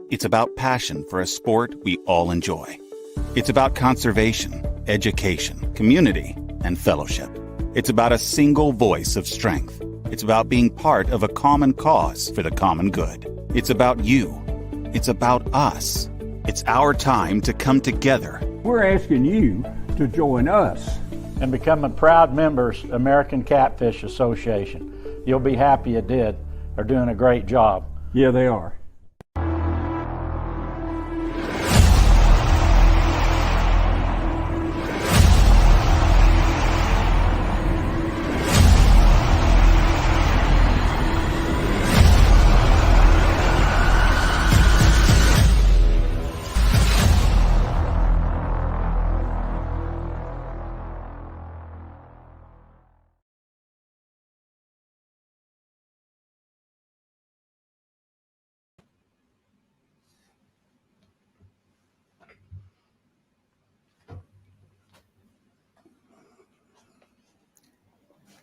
It's about passion for a sport we all enjoy. It's about conservation, education, community, and fellowship. It's about a single voice of strength. It's about being part of a common cause for the common good. It's about you. It's about us. It's our time to come together. We're asking you to join us and become a proud members American Catfish Association. You'll be happy you did. They're doing a great job. Yeah, they are.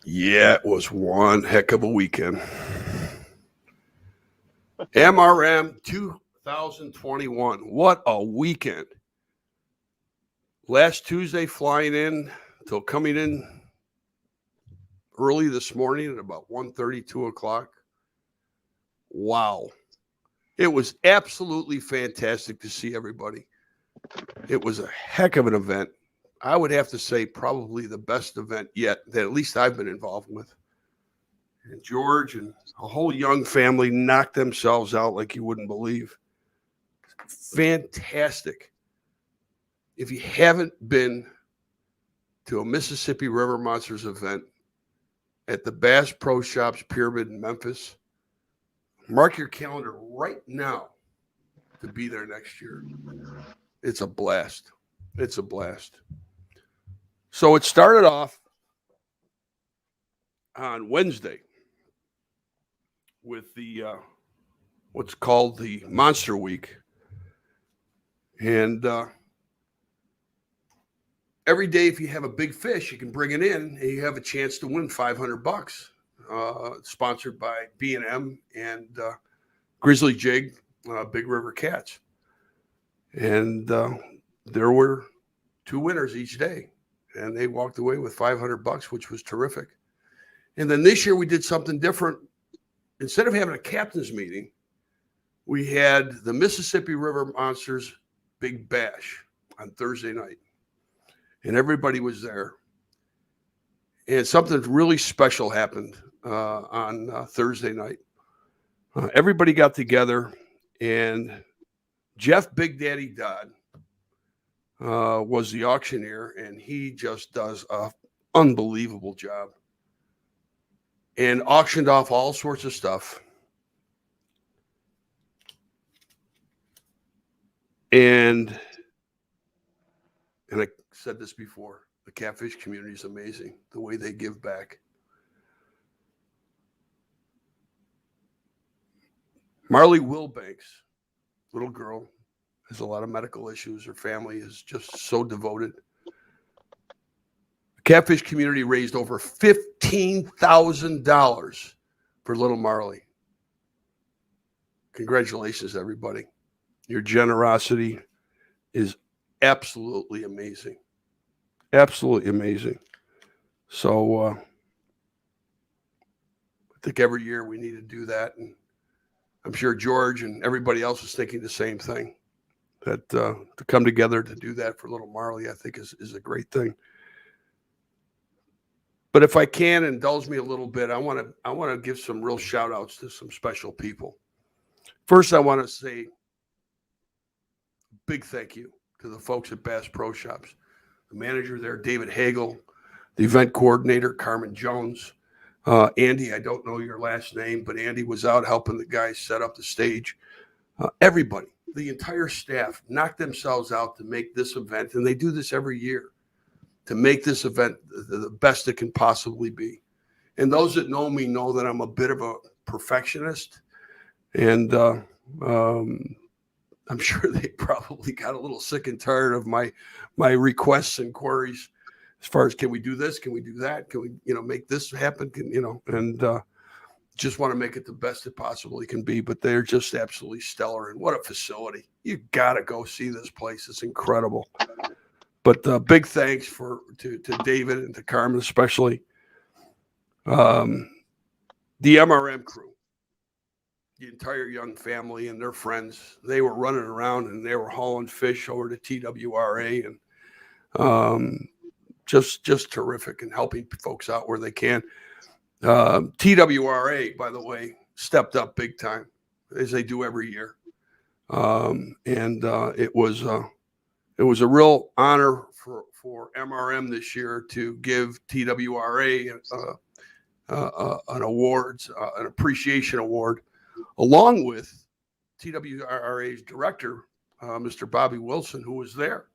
Yeah, it was one heck of a weekend. MRM 2021. What a weekend. Last Tuesday flying in till coming in early this morning at about 1:30, 2 o'clock. Wow. It was absolutely fantastic to see everybody. It was a heck of an event. I would have to say probably the best event yet that at least I've been involved with. And George and a whole young family knocked themselves out like you wouldn't believe. Fantastic. If you haven't been to a Mississippi River Monsters event at the Bass Pro Shops Pyramid in Memphis, mark your calendar right now to be there next year. It's a blast. It's a blast. So it started off on Wednesday with the what's called the Monster Week. And every day, if you have a big fish, you can bring it in and you have a chance to win $500. Sponsored by B&M and Grizzly Jig, Big River Cats. And there were 2 winners each day. And they walked away with $500, which was terrific. And then this year we did something different. Instead of having a captain's meeting, we had the Mississippi River Monsters Big Bash on Thursday night. And everybody was there. And something really special happened on Thursday night. Everybody got together, and Jeff Big Daddy Dodd was the auctioneer, and he just does an unbelievable job and auctioned off all sorts of stuff. And I said this before, the catfish community is amazing, the way they give back. Marley Wilbanks, little girl, has a lot of medical issues. Her family is just so devoted. The catfish community raised over $15,000 for little Marley. Congratulations, everybody. Your generosity is absolutely amazing. Absolutely amazing. So I think every year we need to do that. And I'm sure George and everybody else is thinking the same thing. That to come together to do that for little Marley, I think is a great thing. But if I can indulge me a little bit, I want to give some real shout outs to some special people. First, I want to say big thank you to the folks at Bass Pro Shops. The manager there, David Hagel, the event coordinator, Carmen Jones, Andy, I don't know your last name, but Andy was out helping the guys set up the stage. Everybody, the entire staff knocked themselves out to make this event, and they do this every year, to make this event the best it can possibly be. And those that know me know that I'm a bit of a perfectionist, and I'm sure they probably got a little sick and tired of my requests and queries as far as, can we do this? Can we do that? Can we, make this happen? And just want to make it the best it possibly can be. But they're just absolutely stellar. And what a facility. You got to go see this place. It's incredible. But big thanks to David and to Carmen especially. The MRM crew, the entire Young family and their friends, they were running around and they were hauling fish over to TWRA, and just terrific and helping folks out where they can. TWRA, by the way, stepped up big time, as they do every year. It was a real honor for MRM this year to give TWRA an awards, an appreciation award, along with TWRA's director, Mr. Bobby Wilson, who was there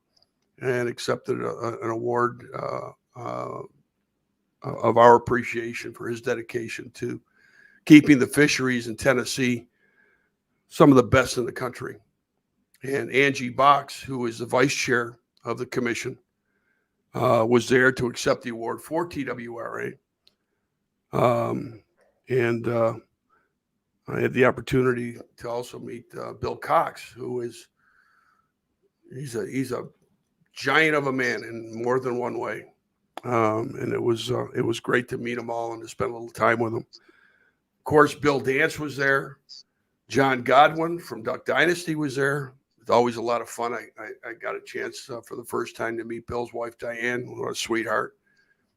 and accepted an award of our appreciation for his dedication to keeping the fisheries in Tennessee some of the best in the country. And Angie Box, who is the vice chair of the commission, was there to accept the award for TWRA. I had the opportunity to also meet Bill Cox, who is he's a giant of a man in more than one way. And it was great to meet them all and to spend a little time with them. Of course, Bill Dance was there. John Godwin from Duck Dynasty was there. It's always a lot of fun. I got a chance for the first time to meet Bill's wife, Diane, what a sweetheart.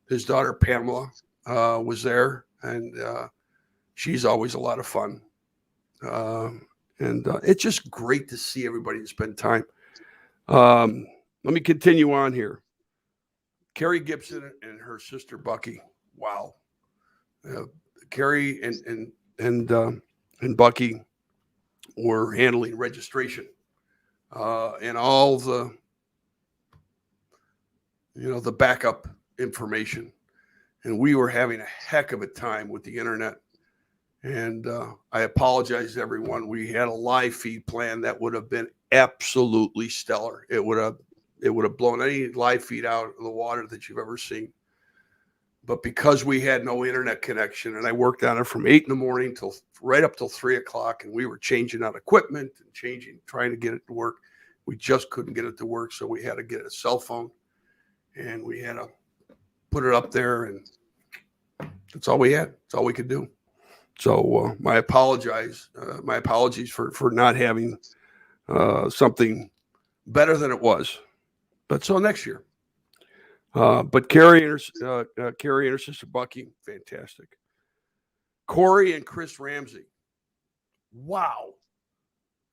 His daughter, Pamela, was there, and she's always a lot of fun. It's just great to see everybody and spend time. Let me continue on here. Carrie Gibson and her sister Bucky. Wow. Carrie and Bucky were handling registration and all the backup information. And we were having a heck of a time with the internet. And I apologize to everyone. We had a live feed plan that would have been absolutely stellar. It would have blown any live feed out of the water that you've ever seen. But because we had no internet connection, and I worked on it from 8 a.m. till right up till 3 o'clock, and we were changing out equipment and trying to get it to work. We just couldn't get it to work, so we had to get a cell phone, and we had to put it up there, and that's all we had. That's all we could do. So my apologies for not having something better than it was. But so next year. But Carrie and her sister Bucky, fantastic. Corey and Chris Ramsey. Wow.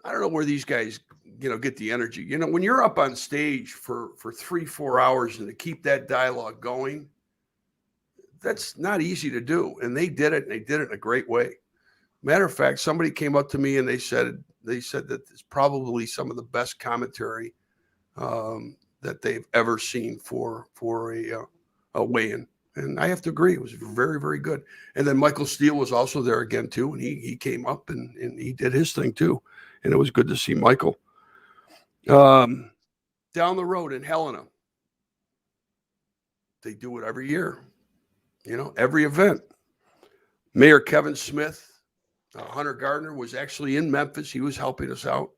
I don't know where these guys, get the energy. When you're up on stage for 3-4 hours and to keep that dialogue going, that's not easy to do. And they did it, and they did it in a great way. Matter of fact, somebody came up to me and they said that it's probably some of the best commentary that they've ever seen for a weigh-in. And I have to agree, it was very, very good. And then Michael Steele was also there again too, and he came up and he did his thing too. And it was good to see Michael. Down the road in Helena, they do it every year, every event. Mayor Kevin Smith, Hunter Gardner was actually in Memphis. He was helping us out.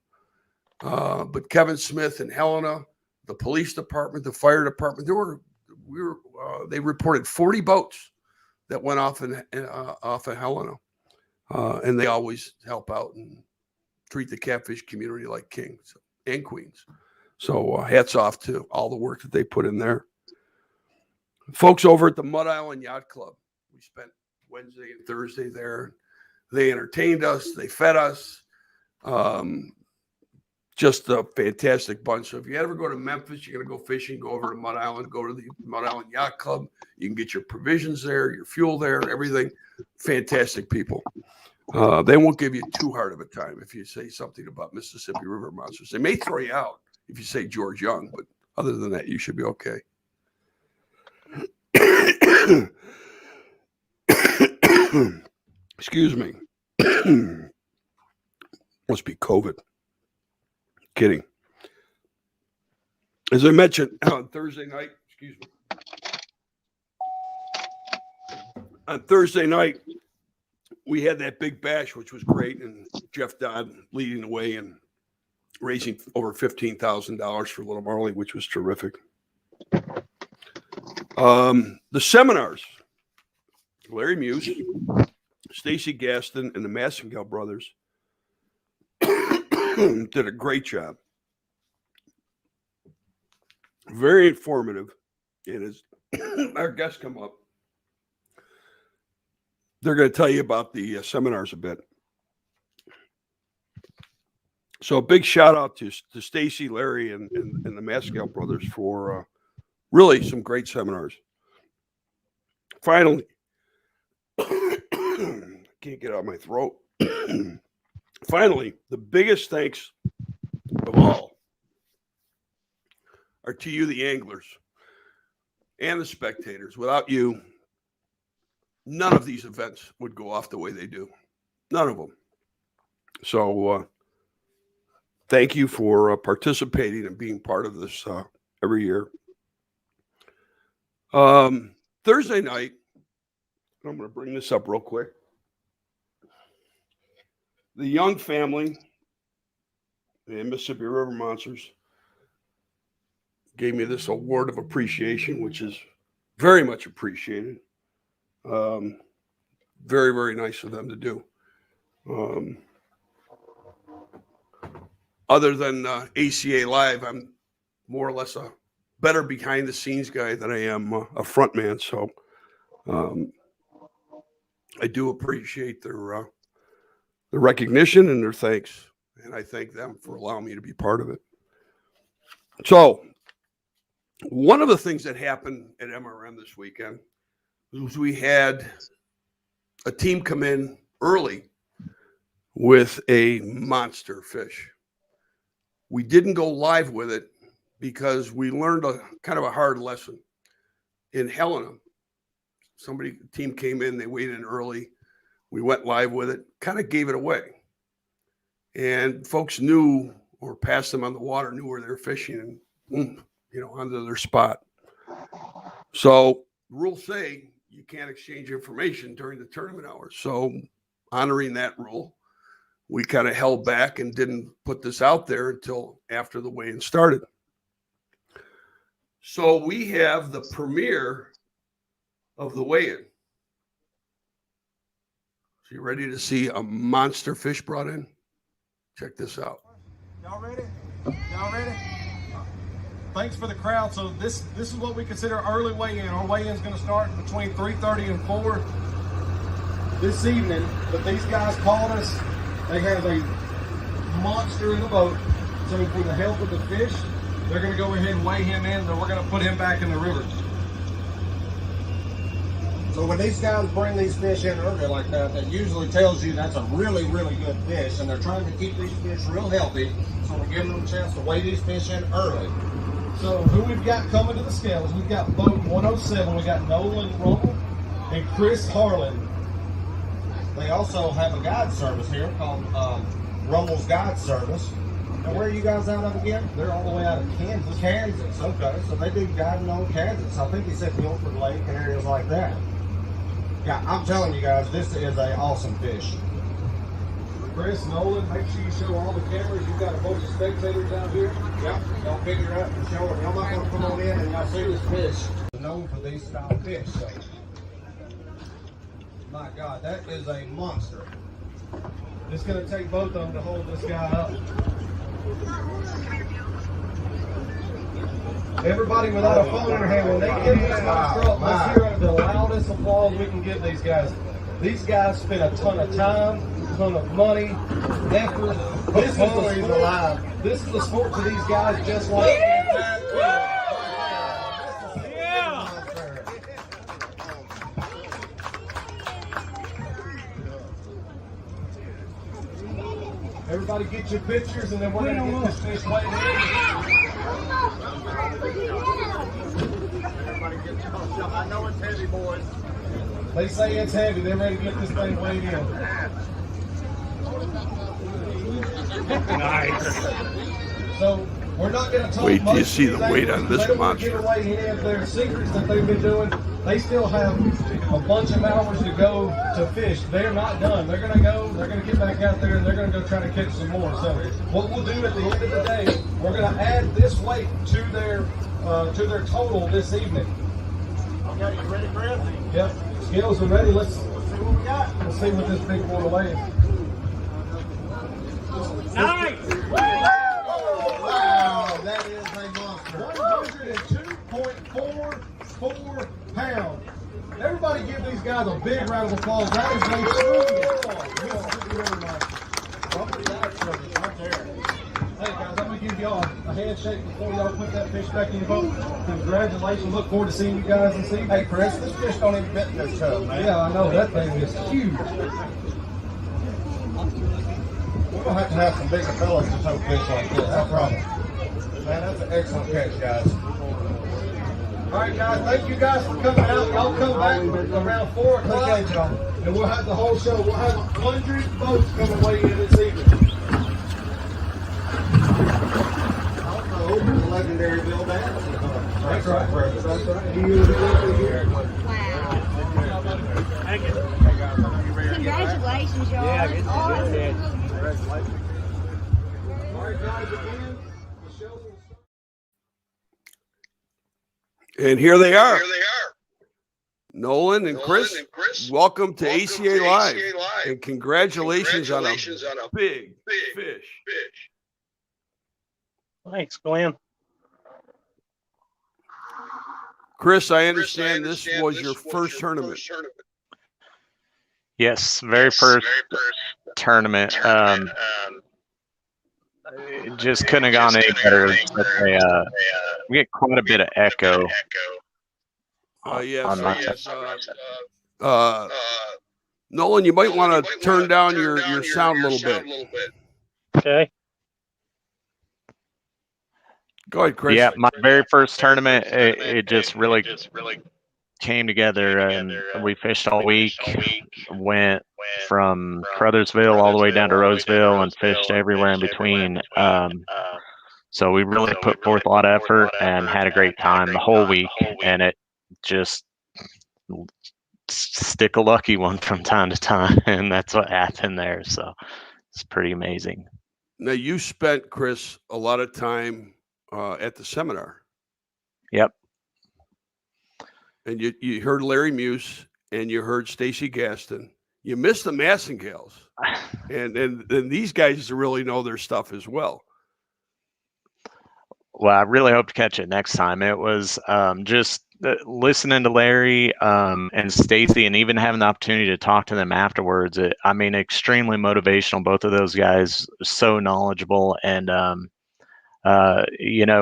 But Kevin Smith in Helena, the police department, the fire department, they reported 40 boats that went off of Helena, and they always help out and treat the catfish community like kings and queens. So hats off to all the work that they put in there. Folks over at the Mud Island Yacht Club, we spent Wednesday and Thursday there. They entertained us. They fed us. Just a fantastic bunch. So if you ever go to Memphis, you're going to go fishing, go over to Mud Island, go to the Mud Island Yacht Club. You can get your provisions there, your fuel there, everything. Fantastic people. They won't give you too hard of a time if you say something about Mississippi River monsters. They may throw you out if you say George Young, but other than that, you should be okay. Excuse me. Must be COVID. Kidding. As I mentioned on Thursday night, on Thursday night, we had that big bash, which was great, and Jeff Dodd leading the way and raising over $15,000 for Little Marley, which was terrific. The seminars, Larry Muse, Stacy Gaston, and the Massengill brothers did a great job. Very informative. And as our guests come up, they're going to tell you about the seminars a bit. So a big shout out to Stacy, Larry, and the Massengill brothers for really some great seminars. Finally, can't get out of my throat. Finally, the biggest thanks of all are to you, the anglers, and the spectators. Without you, none of these events would go off the way they do. None of them. So thank you for participating and being part of this every year. Thursday night, I'm going to bring this up real quick. The Young family and Mississippi River Monsters gave me this award of appreciation, which is very much appreciated. Very, very nice of them to do. Other than ACA Live, I'm more or less a better behind the scenes guy than I am a front man. So I do appreciate their recognition and their thanks. And I thank them for allowing me to be part of it. So one of the things that happened at MRM this weekend was we had a team come in early with a monster fish. We didn't go live with it because we learned a kind of a hard lesson in Helena. Team came in, they weighed in early. We went live with it, kind of gave it away. And folks knew, or passed them on the water, knew where they were fishing and, onto their spot. So rules say you can't exchange information during the tournament hours. So honoring that rule, we kind of held back and didn't put this out there until after the weigh-in started. So we have the premiere of the weigh-in. So you ready to see a monster fish brought in? Check this out. Y'all ready? Y'all ready? Thanks for the crowd. So this is what we consider early weigh-in. Our weigh-in is going to start between 3:30 and 4 this evening. But these guys called us. They have a monster in the boat. So with the help of the fish, they're going to go ahead and weigh him in, and we're going to put him back in the river. So when these guys bring these fish in early like that, that usually tells you that's a really, really good fish, and they're trying to keep these fish real healthy, so we're giving them a chance to weigh these fish in early. So who we've got coming to the scales, we've got boat 107, we got Nolan Rummel and Chris Harlan. They also have a guide service here called Rummel's Guide Service. And where are you guys out of again? They're all the way out of Kansas. Kansas, okay. So they do guiding on Kansas. I think he said Milford Lake and areas like that. Yeah, I'm telling you guys, this is an awesome fish. Chris, Nolan, make sure you show all the cameras. You've got a bunch of spectators out here. Yep, y'all figure out and show them. Y'all might want to come on in and y'all see this fish. Known for these style fish, so. My God, that is a monster. It's going to take both of them to hold this guy up. Everybody without a phone in their hand, when they get this monster up, let's hear the loudest applause we can give these guys. These guys spend a ton of time, a ton of money, effort. This is the sport to these guys, just like everybody get your pictures, and then we're going to get this fish weighed in. I know it's heavy, boys. They say it's heavy. They're ready to get this thing weighed in. Nice. So we're not going to talk Wait till you much see the today. weight on this Let them monster. get away in their secrets that they've been doing. They still have a bunch of hours to go to fish. They're not done. They're going to go, they're going to get back out there, and they're going to go try to catch some more. So what we'll do at the end of the day, we're going to add this weight to their total this evening. Okay, you ready, Chris? Yep, scales are ready. Let's See what we got. see what this big boy weighs. Nice! Wow, that is a monster. 102.44 pounds. Everybody give these guys a big round of applause. That is a true Mississippi River monster. Right there. Hey guys, I'm gonna give y'all a handshake before y'all put that fish back in your boat. Congratulations. Look forward to seeing you guys this evening. Hey, Chris, this fish don't even fit in this tub, man. Yeah, I know that thing is huge. We're going to have some bigger fellas to tow fish like this, I promise. Man, that's an excellent catch, guys. All right, guys, thank you guys for coming out. Y'all come back around 4 o'clock, Appreciate y'all. and we'll have the whole show. We'll have 100 boats coming way in this evening. Also, the legendary Bill Dance. That's right. That's right. He will be with you here. Wow. Congratulations, y'all. That's awesome. All right, guys, again, the show will start. And here they are. Nolan and Chris, welcome to ACA Live. And congratulations on a big fish. Thanks, Glenn. Chris, I understand this was your first tournament. Yes, very first tournament. It just couldn't have gone any better. We get quite a bit of echo. Yes, on my yes. Nolan, you might want to turn down your sound a little bit. Okay. Go ahead, Chris. Yeah, my very first tournament, it just really came together, and we fished all week. Went from Crothersville all the way down to Roseville and fished everywhere in between. So we really put forth a lot of effort and had a great time the whole week, and it just stick a lucky one from time to time, and that's what happened there. So it's pretty amazing. Now, you spent, Chris, a lot of time at the seminar. Yep. And you heard Larry Muse and you heard Stacy Gaston. You missed the Massengales. and these guys really know their stuff as well. Well, I really hope to catch it next time. It was just listening to Larry and Stacy, and even having the opportunity to talk to them afterwards. Extremely motivational. Both of those guys, so knowledgeable, and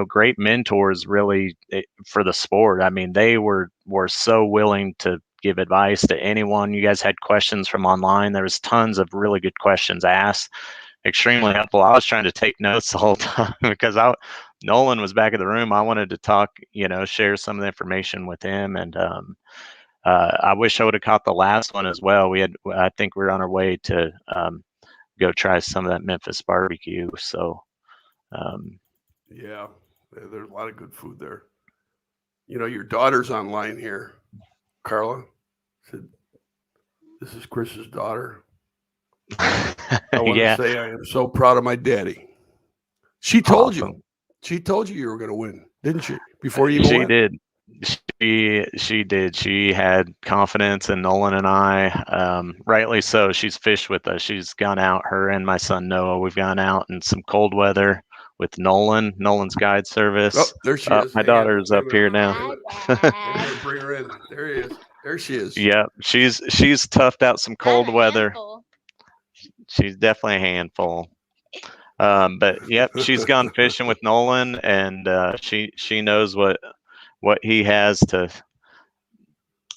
great mentors really for the sport. I mean, they were so willing to give advice to anyone. You guys had questions from online. There was tons of really good questions asked. Extremely helpful. I was trying to take notes the whole time because Nolan was back in the room. I wanted to talk, share some of the information with him. And I wish I would have caught the last one as well. I think we were on our way to go try some of that Memphis barbecue. So, yeah, there's a lot of good food there. Your daughter's online here. Carla said, "This is Chris's daughter." I want to say I am so proud of my daddy. She told you. She told you were going to win, didn't she? Before you She won. did. She did. She had confidence in Nolan and I. Rightly so. She's fished with us. She's gone out. Her and my son Noah. We've gone out in some cold weather with Nolan's guide service. Oh, there she is. My daughter's up here now. Bring her in. There he is. There she is. Yeah, she's toughed out some cold weather. She's definitely a handful. But yep, she's gone fishing with Nolan, and she knows what he has to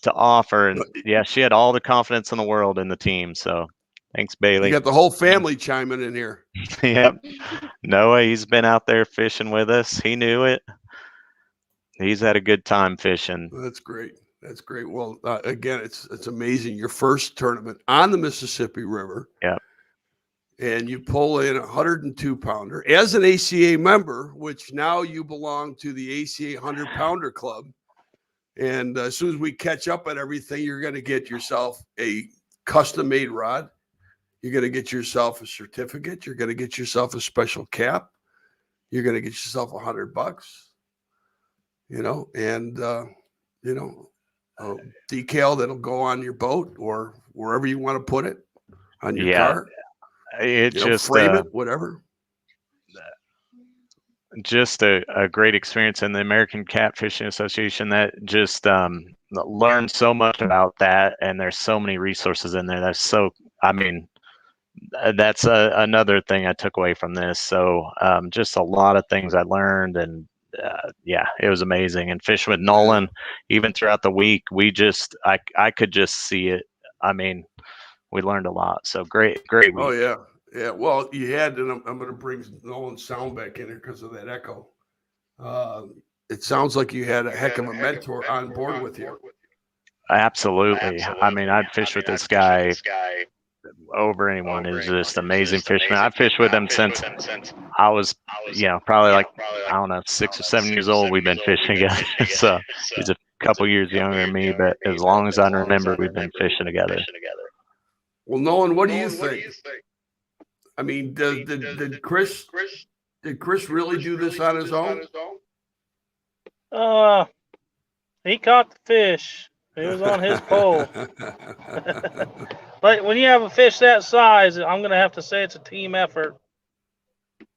offer. And yeah, she had all the confidence in the world in the team. So thanks, Bailey. You got the whole family chiming in here. Yep. Noah, he's been out there fishing with us. He knew it. He's had a good time fishing. That's great. That's great. Well, again, it's amazing. Your first tournament on the Mississippi River. Yeah. And you pull in a 102-pounder as an ACA member, which now you belong to the ACA 100-pounder club. And as soon as we catch up on everything, you're going to get yourself a custom-made rod. You're going to get yourself a certificate. You're going to get yourself a special cap. You're going to get yourself $100, you know, and, you know, a decal that'll go on your boat or wherever you want to put it on your car. It just frame it, whatever. Just a great experience in the American Catfishing Association. That just learned so much about that, and there's so many resources in there. That's so, I mean, that's another thing I took away from this. So just a lot of things I learned, and yeah, it was amazing. And fishing with Nolan, even throughout the week, I could just see it. I mean, we learned a lot. So great week. Oh yeah. Yeah, well, you had, and I'm going to bring Nolan's sound back in here because of that echo. It sounds like you had a heck of a mentor on board with you. Absolutely. I mean, I'd fish with this guy over anyone. Is just amazing fisherman. I've fished with him since I was, you know, probably like, I don't know, 6 or 7 years old. We've been fishing together. So he's a couple years younger than me, but as long as I remember, we've been fishing together. Well, Nolan, what do you think? I mean, did Chris really do this on his own? He caught the fish. It was on his pole. But when you have a fish that size, I'm going to have to say it's a team effort.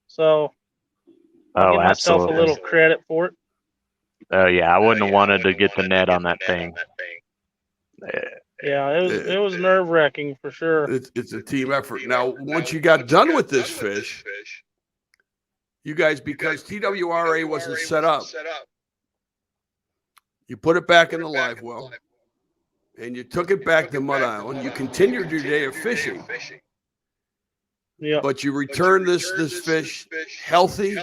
So I'll give myself a little credit for it. Oh, yeah. I wouldn't have wanted to get the net on that thing. Yeah, it was nerve-wracking for sure. It's a team effort. Now, once you got done with this fish, you guys, because TWRA wasn't set up, you put it back in the live well, and you took it back to Mud Island. You continued your day of fishing. Yeah. But you returned this fish healthy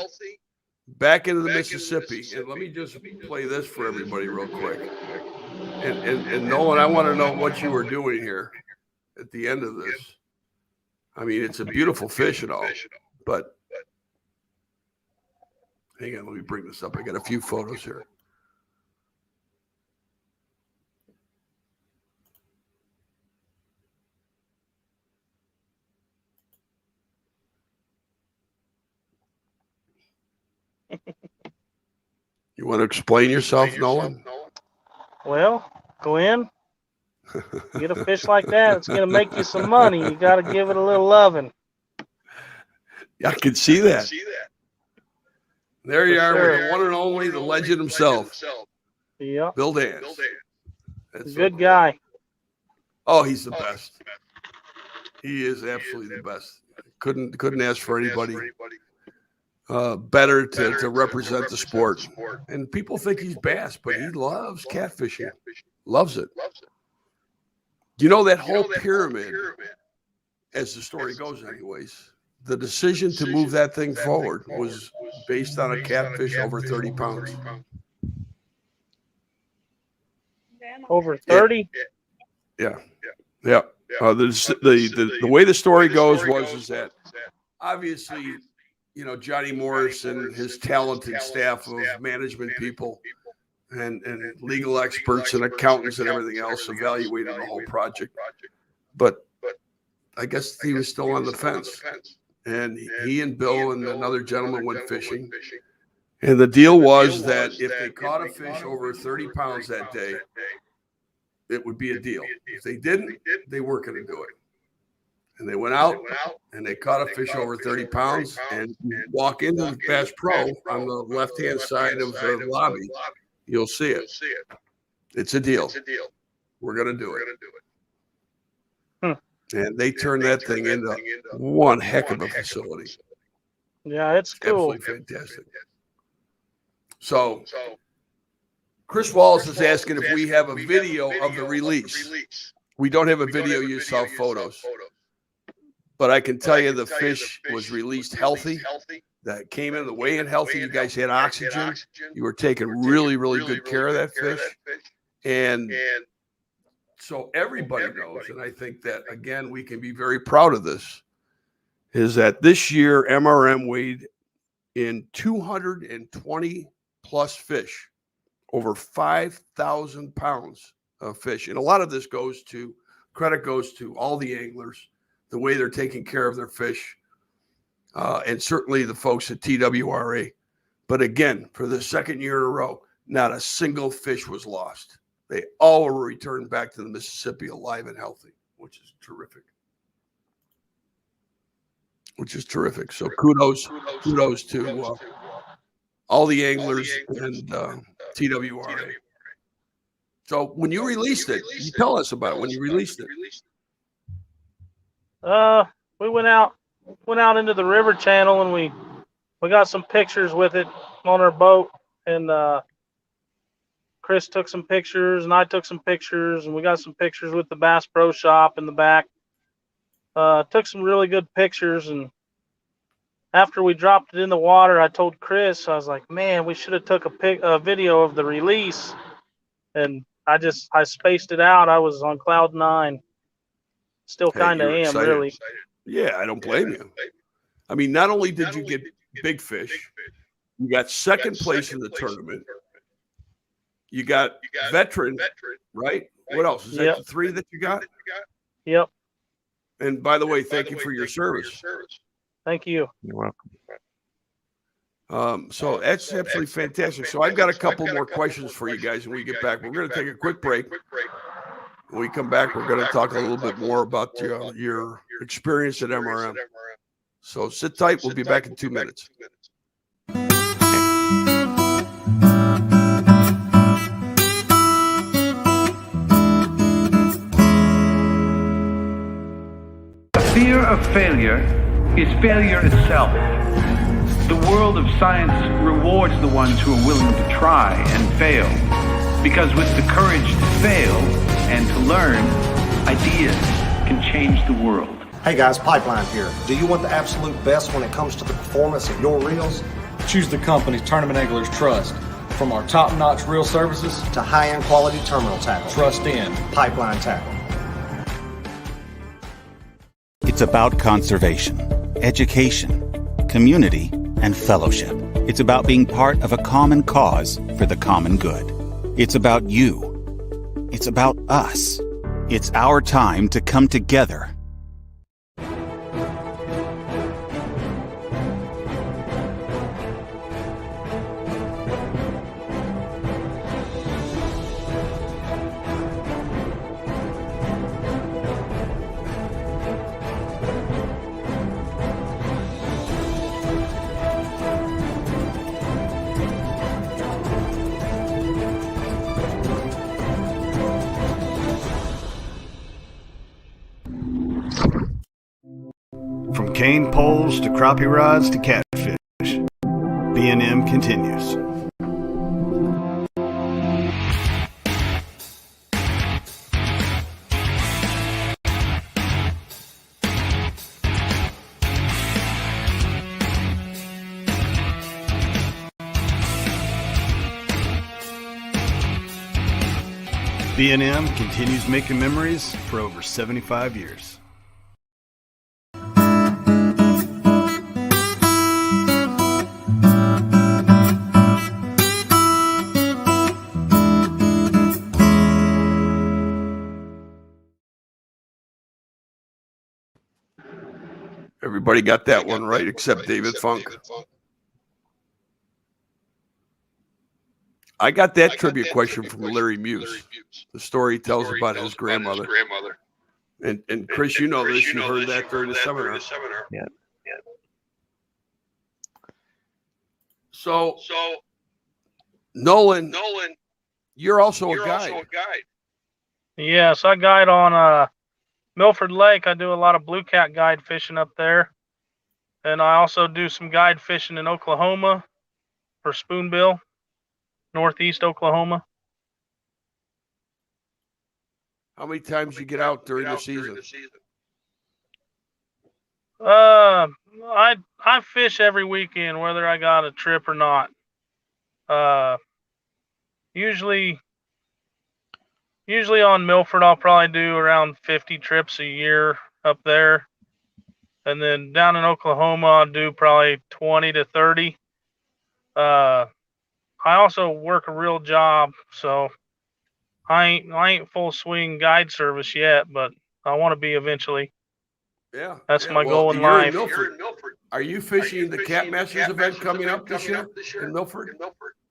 back into the Mississippi. And let me just play this for everybody real quick. And Nolan, I want to know what you were doing here at the end of this. I mean, it's a beautiful fish and all, but hang on, let me bring this up. I got a few photos here. You want to explain yourself, Nolan? Well, Glenn, get a fish like that, it's going to make you some money. You got to give it a little loving. I can see that. There you are with the one and only, the legend himself. Yeah. Bill Dance. That's good guy. Oh, he's the best. He is absolutely the best. Couldn't ask for anybody better to represent the sport. And people think he's bass, but he loves catfishing. Loves it. You know, that whole pyramid, as the story goes anyways, the decision to move that thing forward was based on a catfish over 30 pounds. Over 30? Yeah. The way the story goes is that obviously, you know, Johnny Morris and his talented staff of management people and legal experts and accountants and everything else evaluated the whole project. But I guess he was still on the fence. And he and Bill and another gentleman went fishing. And the deal was that if they caught a fish over 30 pounds that day, it would be a deal. If they didn't, they weren't going to do it. And they went out and they caught a fish over 30 pounds. And you walk into the Bass Pro on the left-hand side of the lobby, you'll see it. It's a deal. We're going to do it. And they turned that thing into one heck of a facility. Yeah, it's cool. Absolutely fantastic. So Chris Wallace is asking if we have a video of the release. We don't have a video, you saw photos. But I can tell you the fish was released healthy. That came in the weigh-in healthy. You guys had oxygen. You were taking really, really good care of that fish. And so everybody knows, and I think that, again, we can be very proud of this, is that this year MRM weighed in 220 plus fish over 5,000 pounds of fish. And a lot of this credit goes to all the anglers, the way they're taking care of their fish, and certainly the folks at TWRA. But again, for the second year in a row, not a single fish was lost. They all were returned back to the Mississippi alive and healthy, which is terrific. So kudos to all the anglers and TWRA. So when you released it, you tell us about it. When you released it, we went out into the river channel and we got some pictures with it on our boat, and Chris took some pictures and I took some pictures, and we got some pictures with the Bass Pro Shop in the back. Took some really good pictures, and after we dropped it in the water, I told Chris, I was like, man, we should have took a video of the release. And I spaced it out. I was on cloud 9. Still kind of am, excited. really. Yeah, I don't blame you. I mean, not only did you get big fish, you got second place in the tournament. You got veteran, right? What else? Is that the 3 that you got? Yep. And by the way, thank you for your service. Thank you. You're welcome. So that's absolutely fantastic. So I've got a couple more questions for you guys when we get back. We're going to take a quick break. When we come back, we're going to talk a little bit more about your experience at MRM. So sit tight. We'll be back in 2 minutes. Fear of failure is failure itself. The world of science rewards the ones who are willing to try and fail, because with the courage to fail and to learn, ideas can change the world. Hey guys, Pipeline here. Do you want the absolute best when it comes to the performance of your reels? Choose the company Tournament Anglers trust. From our top-notch reel services to high-end quality terminal tackle. Trust in Pipeline Tackle. It's about conservation, education, community, and fellowship. It's about being part of a common cause for the common good. It's about you. It's about us. It's our time to come together. From cane poles to crappie rods to catfish, B&M continues. B&M continues making memories for over 75 years. Everybody got that one right except David Funk. I got that trivia question from Larry Muse. The story he tells about his grandmother. And Chris, you know this. You heard that during the seminar. Yeah. So Nolan, you're also a guide. Yes, I guide on Milford Lake. I do a lot of blue cat guide fishing up there. And I also do some guide fishing in Oklahoma for spoonbill, northeast Oklahoma. How many times you get out during the season? I fish every weekend, whether I got a trip or not. Usually on Milford, I'll probably do around 50 trips a year up there. And then down in Oklahoma, I'll do probably 20 to 30. I I also work a real job, so I ain't full swing guide service yet, but I want to be eventually. Yeah. That's my well, goal in you're life. Milford. Are you fishing the Cat Masters event coming up this year in Milford?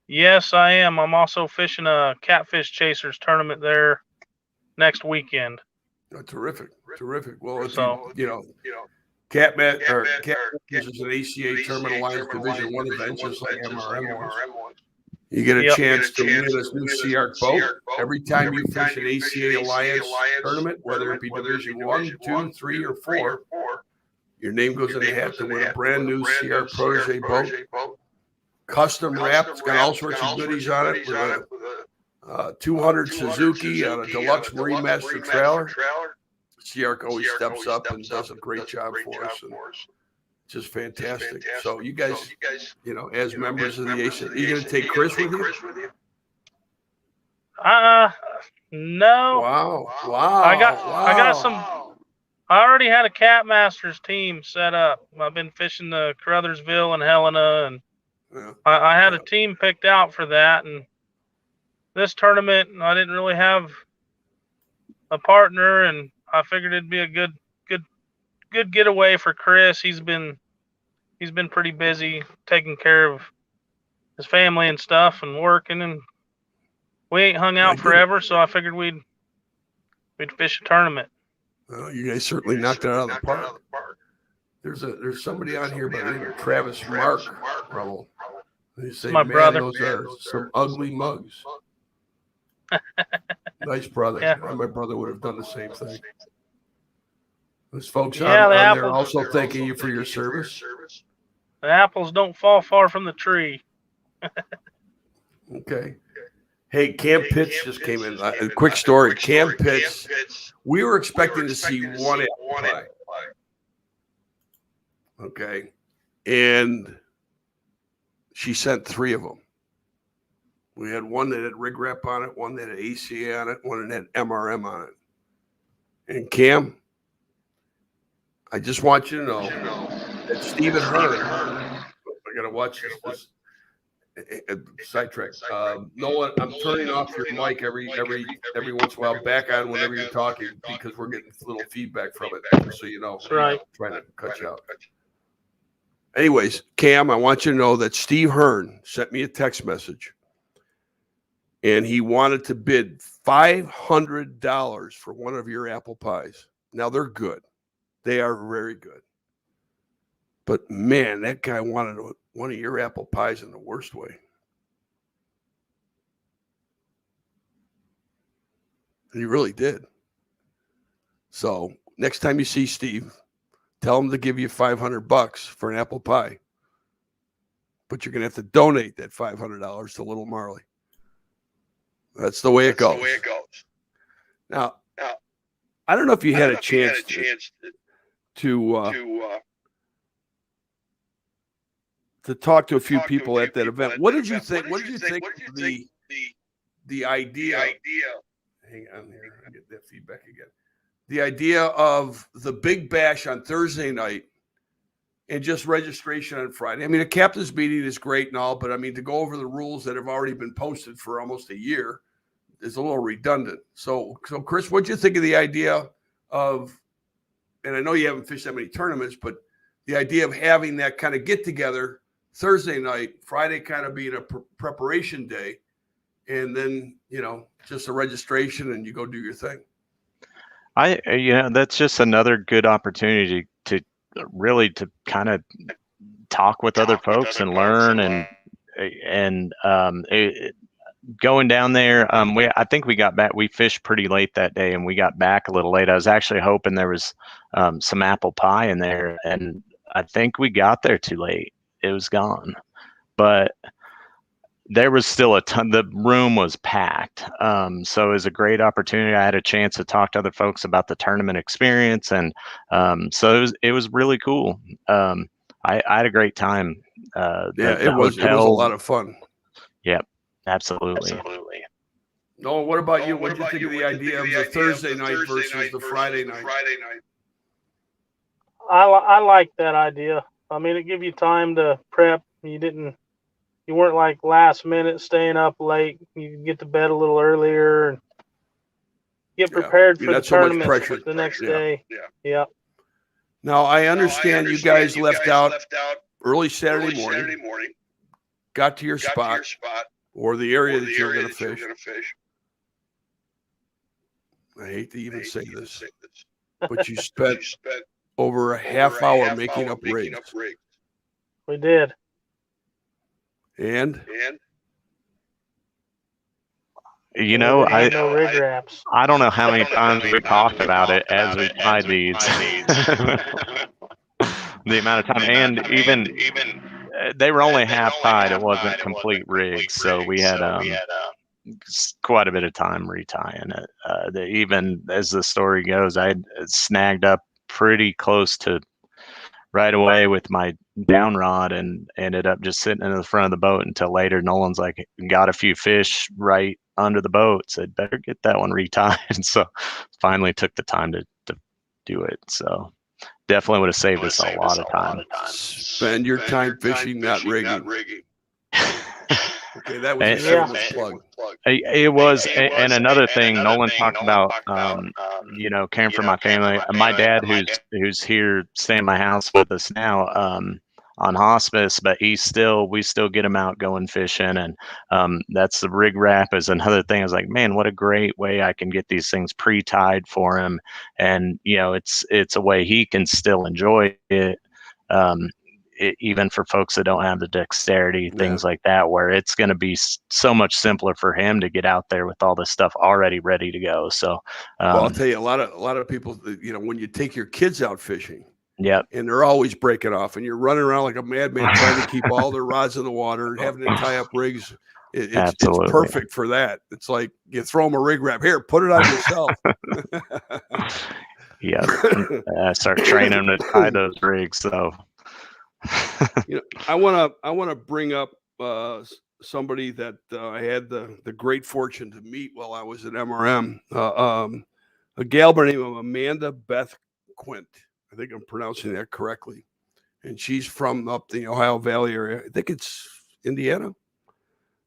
Yes, I am. I'm also fishing a Catfish Chasers tournament there next weekend. Oh, terrific. Well, if So, Cat Masters is an ACA Tournament Alliance Division 1 event, just like MRM was. You get a chance to win this new Sea Arc boat. Every time you fish an ACA Alliance tournament, whether it be Division 1, 2, 3, or 4, your name goes in the hat to win a brand new Sea Arc Protege boat. Custom wrapped. It's got all sorts of goodies on it with a 200 Suzuki on a deluxe Marine Master trailer. Sea Arc always steps up and does a great job for us. And just fantastic. So you guys, as members of the ACA, are you going to take Chris with you? No. Wow. I got some. I already had a Cat Masters team set up. I've been fishing the Caruthersville and Helena, and I had a team picked out for that. And this tournament, I didn't really have a partner, and I figured it'd be a good getaway for Chris. He's been pretty busy taking care of his family and stuff and working, and we ain't hung out forever, so I figured we'd fish a tournament. Well, you guys certainly knocked it out of the park. There's somebody on here by the name of Travis Mark, Rebel. They say, my brother. Those are some ugly mugs. Nice brother. Yeah. My brother would have done the same thing. Those folks the on there apples, also thanking you for your service. The apples don't fall far from the tree. Okay. Hey, Cam Pitts just came in. A quick story. Cam Pitts, we were expecting to see one apple pie. Okay. And she sent 3 of them. We had one that had rig wrap on it, one that had ACA on it, one that had MRM on it. And Cam, I just want you to know that Stephen Hearn, I got to watch this sidetrack. Noah, I'm turning off your mic every once in a while, back on whenever you're talking, because we're getting little feedback from it. So That's right. I'm trying to cut you out. Anyways, Cam, I want you to know that Steve Hearn sent me a text message, and he wanted to bid $500 for one of your apple pies. Now, they're good. They are very good. But, man, that guy wanted one of your apple pies in the worst way. He really did. So, next time you see Steve, tell him to give you $500 for an apple pie. But you're going to have to donate that $500 to Little Marley. That's the way it goes. Now, I don't know if you had a chance to talk to a few people at that event. What did you think? What did you think of the idea? Hang on here. I get that feedback again. The idea of the big bash on Thursday night and just registration on Friday. I mean, a captain's meeting is great and all, but I mean, to go over the rules that have already been posted for almost a year is a little redundant. So Chris, what'd you think of the idea of, and I know you haven't fished that many tournaments, but the idea of having that kind of get together Thursday night, Friday kind of being a preparation day, and then, just a registration and you go do your thing. That's just another good opportunity to really kind of talk with other folks and learn and going down there. I think we got back. We fished pretty late that day, and we got back a little late. I was actually hoping there was some apple pie in there, and I think we got there too late. It was gone, but there was still a ton. The room was packed, so it was a great opportunity. I had a chance to talk to other folks about the tournament experience, and so it was really cool. I had a great time. It was a lot of fun. Yep, absolutely. Noah, what about you? What did you think of the idea of the Thursday night versus the Friday night? I like that idea. I mean, it give you time to prep. You didn't you weren't like last minute staying up late. You could get to bed a little earlier and get prepared for the not so much tournament pressure. the next day. Yeah. Now I understand you guys left out early Saturday morning, got to your spot or the area that you're going to fish. I hate to even say this, but you spent over a half hour making up rigs. We did. And you know, no rig wraps. I don't know how many times we talked about it as we tried these. The amount of time, and even they were only half tied. It wasn't complete rigs, so we had quite a bit of time retying it. Even as the story goes, I snagged up pretty close to right away with my down rod and ended up just sitting in the front of the boat until later. Nolan's like, got a few fish right under the boat, said better get that one retied. So finally took the time to do it. So definitely would have saved us a lot of time. Spend your time fishing, not rigging. Okay, that was a shameless plug. It was, and another thing Nolan talked about, you know, caring for my family. My dad, who's here staying in my house with us now, on hospice, but we still get him out going fishing, and that's the rig wrap is another thing. I was like, man, what a great way I can get these things pre-tied for him, and you know, it's a way he can still enjoy it. Even for folks that don't have the dexterity, things like that, where it's going to be so much simpler for him to get out there with all this stuff already ready to go. So, well, I'll tell you, a lot of people, you know, when you take your kids out fishing, yep, and they're always breaking off, and you're running around like a madman trying to keep all their rods in the water, having to tie up rigs. It's perfect for that. It's like you throw them a rig wrap. Here, put it on yourself. Yeah, start training them to tie those rigs. So. You know, I want to bring up somebody that I had the great fortune to meet while I was at MRM. A gal by the name of Amanda Beth Quint. I think I'm pronouncing that correctly, and she's from up the Ohio Valley area. I think it's Indiana,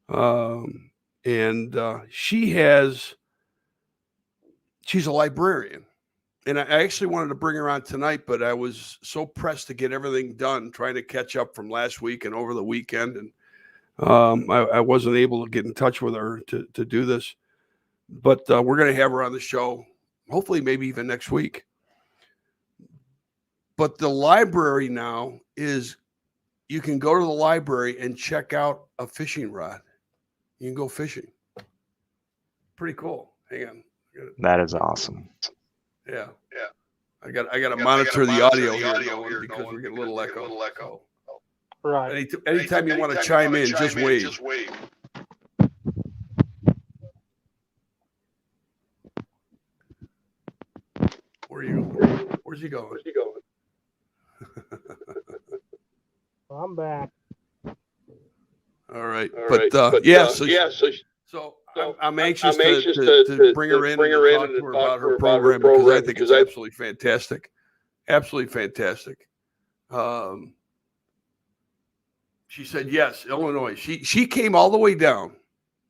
and she's a librarian. And I actually wanted to bring her on tonight, but I was so pressed to get everything done, trying to catch up from last week and over the weekend. And I wasn't able to get in touch with her to do this. But we're going to have her on the show, hopefully maybe even next week. But the library now is, you can go to the library and check out a fishing rod. You can go fishing. Pretty cool. Hang on. That is awesome. Yeah. I got to monitor the audio here because we get a little echo. Right. Anytime you want to chime in, just wave. Where's he going? I'm back. All right. But yeah. So I'm anxious to bring her in and talk to her about her program because I think it's absolutely fantastic. Absolutely fantastic. She said, yes, Illinois. She came all the way down,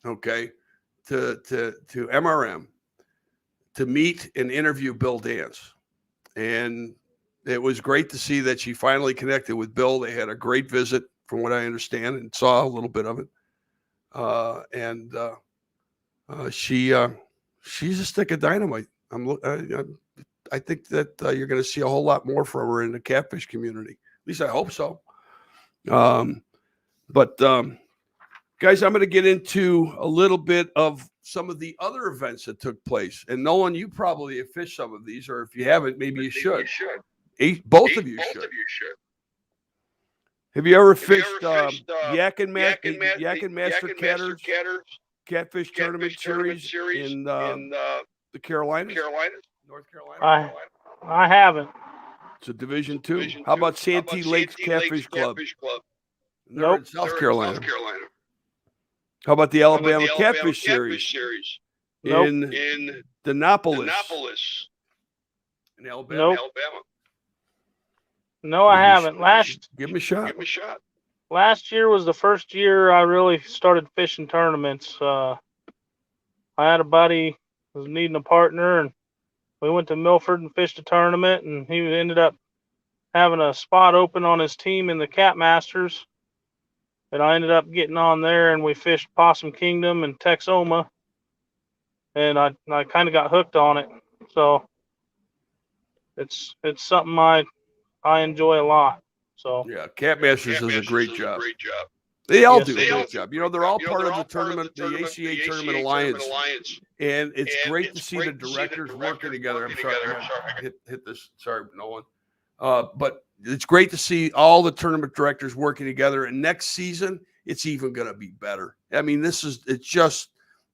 okay, to MRM to meet and interview Bill Dance. And it was great to see that she finally connected with Bill. They had a great visit from what I understand and saw a little bit of it. She's a stick of dynamite. I think that you're going to see a whole lot more from her in the catfish community. At least I hope so. But guys, I'm going to get into a little bit of some of the other events that took place. And Nolan, you probably have fished some of these, or if you haven't, maybe you should. Both of you should. Have you ever fished Yak and Master Catter's Catfish Tournament Series in the Carolinas? North Carolina? I haven't. It's a Division II. How about Santee Lakes Catfish Club? Nope. In South Carolina. How about the Alabama Catfish Series? Nope. In Denapolis. In Alabama. Nope. No, I haven't. Give him a shot. last year was the first year I really started fishing tournaments. I had a buddy who was needing a partner, and we went to Milford and fished a tournament, and he ended up having a spot open on his team in the Cat Masters. And I ended up getting on there, and we fished Possum Kingdom and Texoma, and I kind of got hooked on it. So it's something I enjoy a lot. So yeah, Cat Masters does a great job. They all do a great job. They're all part of the tournament, the ACA Tournament Alliance, and it's great to see the directors working together. I'm sorry, I hit this. Sorry, Nolan. But it's great to see all the tournament directors working together. And next season, it's even going to be better. I mean,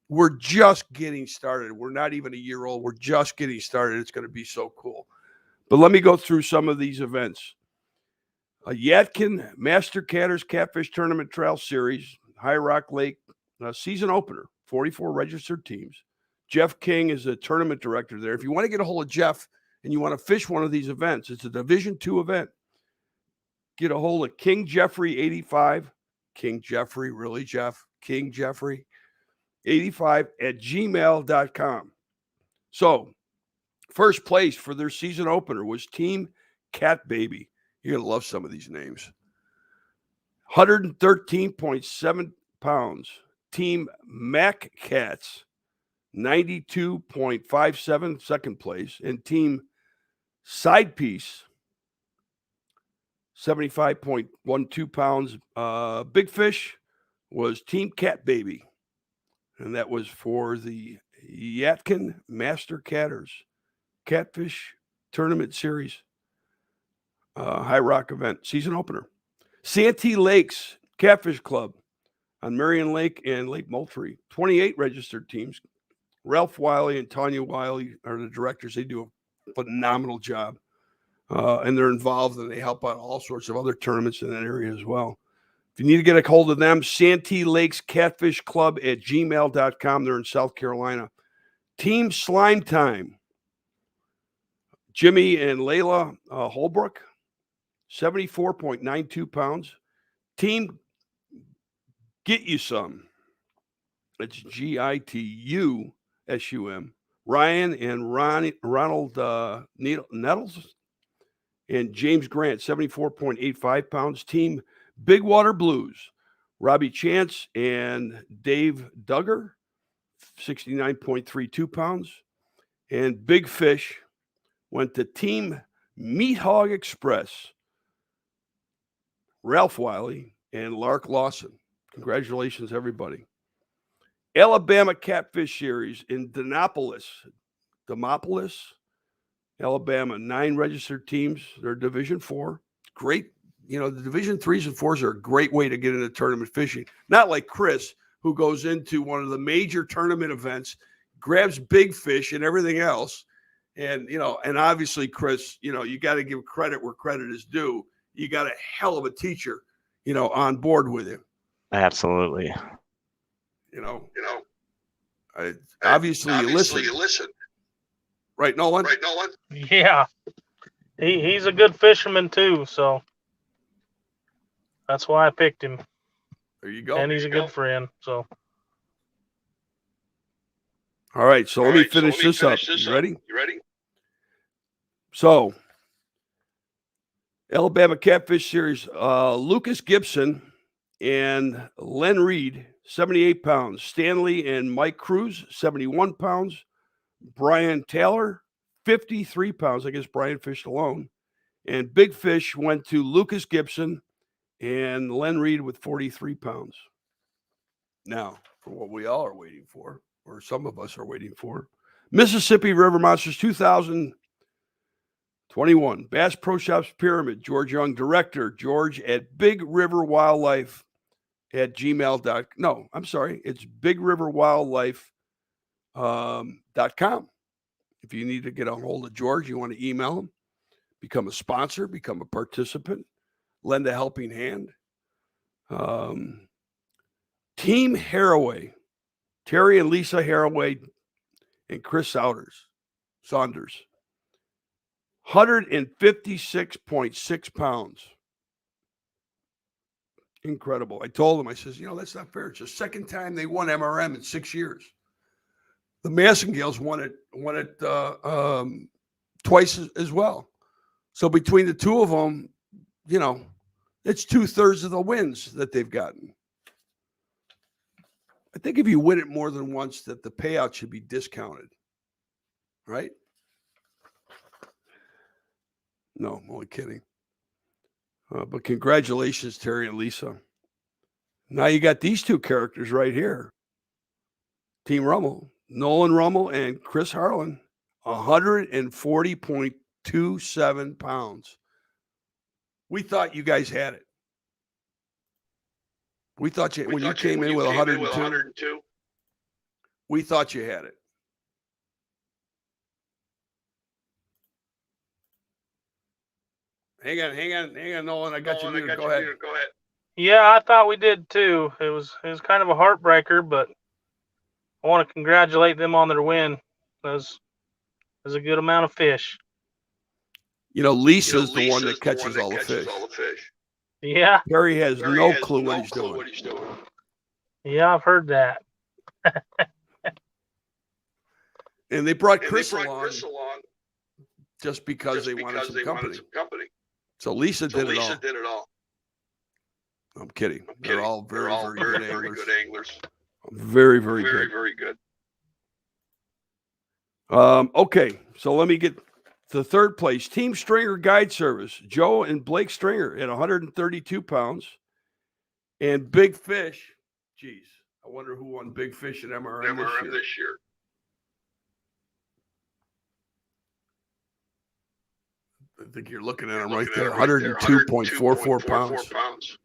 we're just getting started. We're not even a year old. We're just getting started. It's going to be so cool. But let me go through some of these events. Yadkin Master Catters Catfish Tournament Trail Series, High Rock Lake season opener, 44 registered teams. Jeff King is the tournament director there. If you want to get a hold of Jeff and you want to fish one of these events, it's a Division II event. Get a hold of King Jeffrey 85. King Jeffrey, really, Jeff? King Jeffrey 85 at gmail.com. So, first place for their season opener was Team Cat Baby. You're going to love some of these names. 113.7 pounds. Team Mac Cats, 92.57, second place. And Team Side Piece, 75.12 pounds. Big Fish was Team Cat Baby. And that was for the Yadkin Master Catters Catfish Tournament Series. High Rock event, season opener. Santee Lakes Catfish Club on Marion Lake and Lake Moultrie. 28 registered teams. Ralph Wiley and Tanya Wiley are the directors. They do a phenomenal job. And they're involved and they help out all sorts of other tournaments in that area as well. If you need to get a hold of them, Santee Lakes Catfish Club at gmail.com. They're in South Carolina. Team Slime Time. Jimmy and Layla Holbrook, 74.92 pounds. Team Get You Some. It's GITUSUM. Ryan and Ronald Nettles and James Grant, 74.85 pounds. Team Big Water Blues. Robbie Chance and Dave Duggar, 69.32 pounds. And Big Fish went to Team Meat Hog Express. Ralph Wiley and Lark Lawson. Congratulations, everybody. Alabama Catfish Series in Demopolis, Alabama. 9 registered teams. They're Division 4. Great. The Division 3s and 4s are a great way to get into tournament fishing. Not like Chris, who goes into one of the major tournament events, grabs big fish and everything else. And, and obviously, Chris, you got to give credit where credit is due. You got a hell of a teacher, on board with you. Absolutely. Obviously you listen. Right, Nolan? yeah, he's a good fisherman too. So that's why I picked him. There you go. And he's a good friend. So. All right, so let me finish this up. You ready? So, Alabama Catfish Series, Lucas Gibson and Len Reed, 78 pounds. Stanley and Mike Cruz, 71 pounds. Brian Taylor, 53 pounds. I guess Brian fished alone. And Big Fish went to Lucas Gibson and Len Reed with 43 pounds. Now, for what we all are waiting for, or some of us are waiting for, Mississippi River Monsters 2021. Bass Pro Shops Pyramid. George Young, director. George at Big River Wildlife at gmail.com. No, I'm sorry. It's bigriverwildlife.com. If you need to get a hold of George, you want to email him, become a sponsor, become a participant, lend a helping hand. Team Haraway. Terry and Lisa Haraway and Chris Saunders. 156.6 pounds. Incredible. I told them, I says, that's not fair. It's the second time they won MRM in 6 years. The Massengales won it twice as well. So between the two of them, it's 2/3 of the wins that they've gotten. I think if you win it more than once, that the payout should be discounted, right? No, I'm only kidding. But congratulations, Terry and Lisa. Now you got these two characters right here. Team Rummel, Nolan Rummel and Chris Harlan, 140.27 pounds. We thought you guys had it. We thought when you came in with 102, we thought you had it. Hang on, Nolan. I got you muted. Go ahead. Yeah, I thought we did too. It was kind of a heartbreaker, but I want to congratulate them on their win. It was a good amount of fish. Lisa's the one that catches all the fish. Yeah. Terry has no clue what he's doing. Yeah, I've heard that. And they brought Chris along just because they wanted some company. So Lisa did it all. I'm kidding. They're all very, very good anglers. Very, very good. Okay, so let me get the third place. Team Stringer Guide Service, Joe and Blake Stringer at 132 pounds. And Big Fish, geez, I wonder who won Big Fish at MRM this year. I think you're looking at him right there, 102.44 pounds.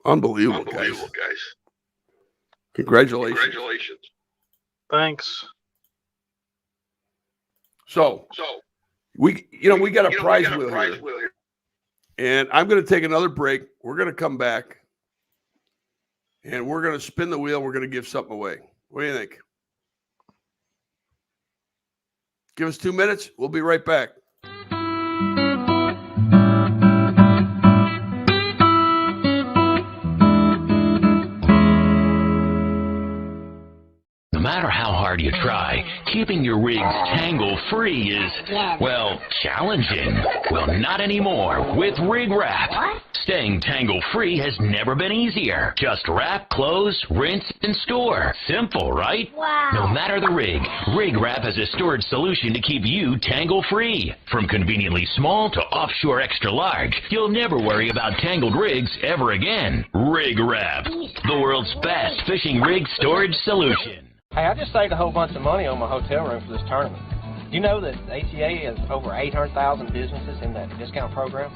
Unbelievable, guys. Congratulations. Thanks. So we got a prize wheel here. And I'm going to take another break. We're going to come back. And we're going to spin the wheel. We're going to give something away. What do you think? Give us 2 minutes. We'll be right back. No matter how hard you try, keeping your rigs tangle-free is, well, challenging. Well, not anymore with Rig Wrap. Staying tangle-free has never been easier. Just wrap, close, rinse, and store. Simple, right? Wow. No matter the rig, Rig Wrap has a storage solution to keep you tangle-free. From conveniently small to offshore extra large, you'll never worry about tangled rigs ever again. Rig Wrap, the world's best fishing rig storage solution. Hey, I just saved a whole bunch of money on my hotel room for this tournament. Do you know that ACA has over 800,000 businesses in that discount program?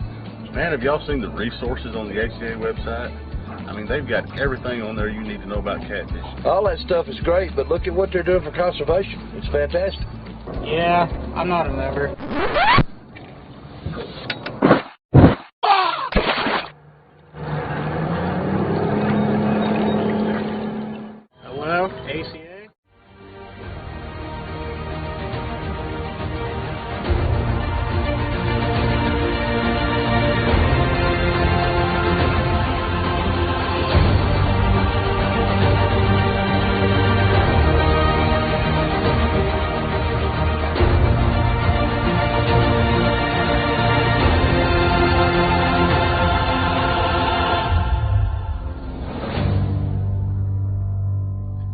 Man, have y'all seen the resources on the ACA website? I mean, they've got everything on there you need to know about catfish. All that stuff is great, but look at what they're doing for conservation. It's fantastic. Yeah, I'm not a member. Hello, ACA?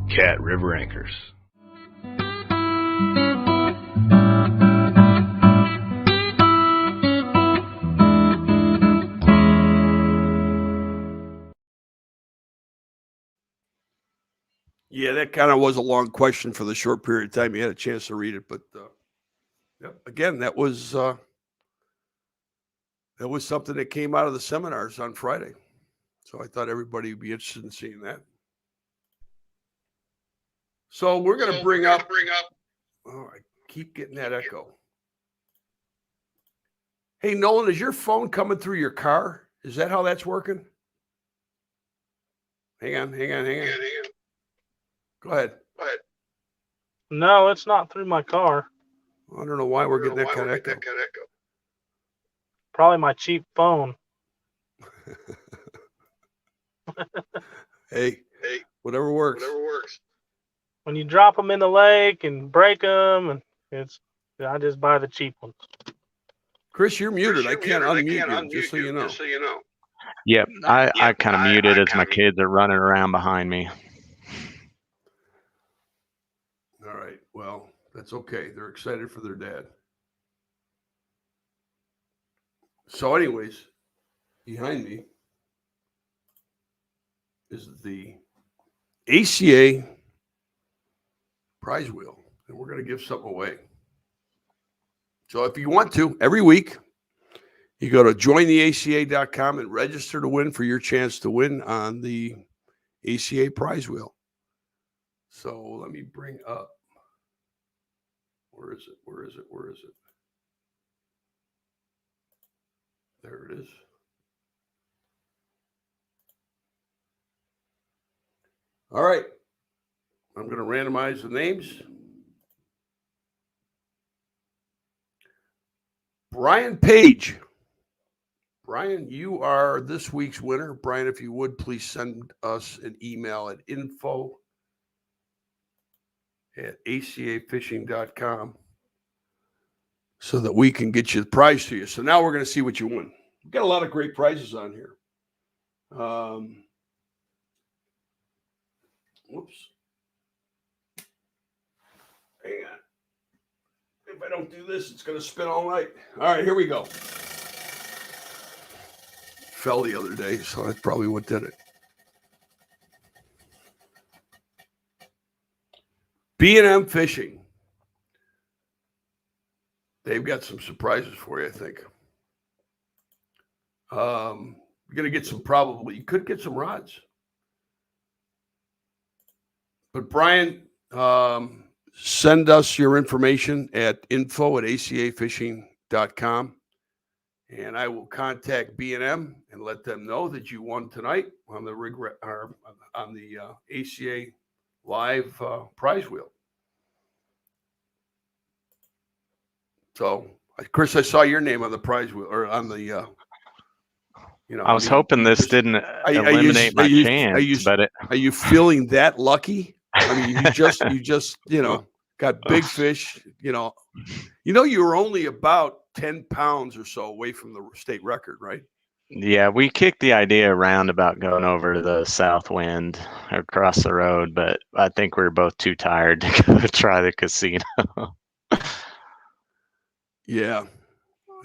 Cat River Anchors. Yeah, that kind of was a long question for the short period of time you had a chance to read it, but again, that was something that came out of the seminars on Friday. So I thought everybody would be interested in seeing that. So we're going to bring up. Oh, I keep getting that echo. Hey, Nolan, is your phone coming through your car? Is that how that's working? Hang on. Go ahead. No, it's not through my car. I don't know why we're getting that kind of echo. Probably my cheap phone. Hey, whatever works. When you drop them in the lake and break them, and I just buy the cheap ones. Chris, you're muted. I can't unmute you, just so you know. Yep, I kind of muted as my kids are running around behind me. All right. Well, that's okay. They're excited for their dad. So, anyways, behind me is the ACA Prize Wheel, and we're going to give something away. So, if you want to, every week, you go to jointheaca.com and register to win for your chance to win on the ACA Prize Wheel. So, let me bring up. Where is it? There it is. All right. I'm going to randomize the names. Brian Page. Brian, you are this week's winner. Brian, if you would, please send us an email at info@acafishing.com so that we can get you the prize to you. So now we're going to see what you win. We've got a lot of great prizes on here. Whoops. Hang on. If I don't do this, it's going to spin all night. All right, here we go. Fell the other day, so that's probably what did it. B&M Fishing. They've got some surprises for you, I think. You're going to get some you could get some rods. But Brian, send us your information at info@acafishing.com, and I will contact B&M and let them know that you won tonight on the ACA Live Prize Wheel. So, Chris, I saw your name on the prize wheel or on the. I was hoping this didn't eliminate my chance, but are you feeling that lucky? I mean, you just got big fish. You were only about 10 pounds or so away from the state record, right? Yeah, we kicked the idea around about going over to the south wind across the road, but I think we were both too tired to go try the casino. Yeah.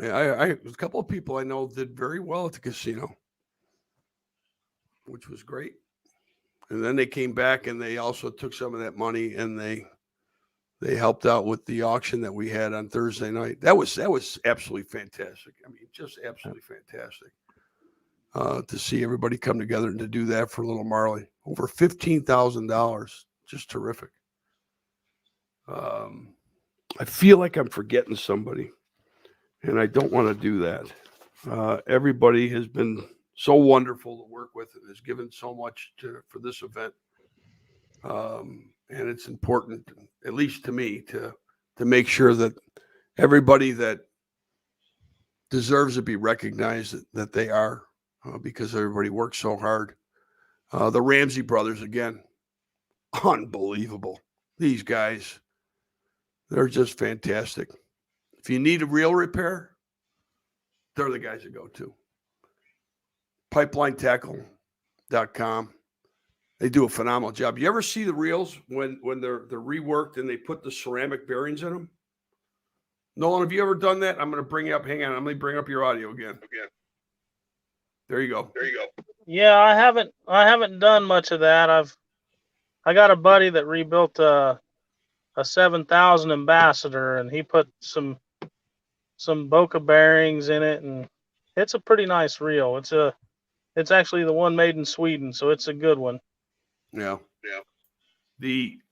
A couple of people I know did very well at the casino, which was great. And then they came back and they also took some of that money and they helped out with the auction that we had on Thursday night. That was absolutely fantastic. I mean, just absolutely fantastic to see everybody come together and to do that for little Marley. Over $15,000. Just terrific. I feel like I'm forgetting somebody, and I don't want to do that. Everybody has been so wonderful to work with and has given so much for this event. And it's important, at least to me, to make sure that everybody that deserves to be recognized that they are, because everybody works so hard. The Ramsey Brothers, again, unbelievable. These guys, they're just fantastic. If you need a reel repair, they're the guys to go to. PipelineTackle.com. They do a phenomenal job. You ever see the reels when they're reworked and they put the ceramic bearings in them? Nolan, have you ever done that? I'm going to bring you up. Hang on. I'm going to bring up your audio again. There you go. Yeah, I haven't done much of that. I got a buddy that rebuilt a 7000 Ambassador, and he put some Boca bearings in it, and it's a pretty nice reel. It's actually the one made in Sweden, so it's a good one. Yeah.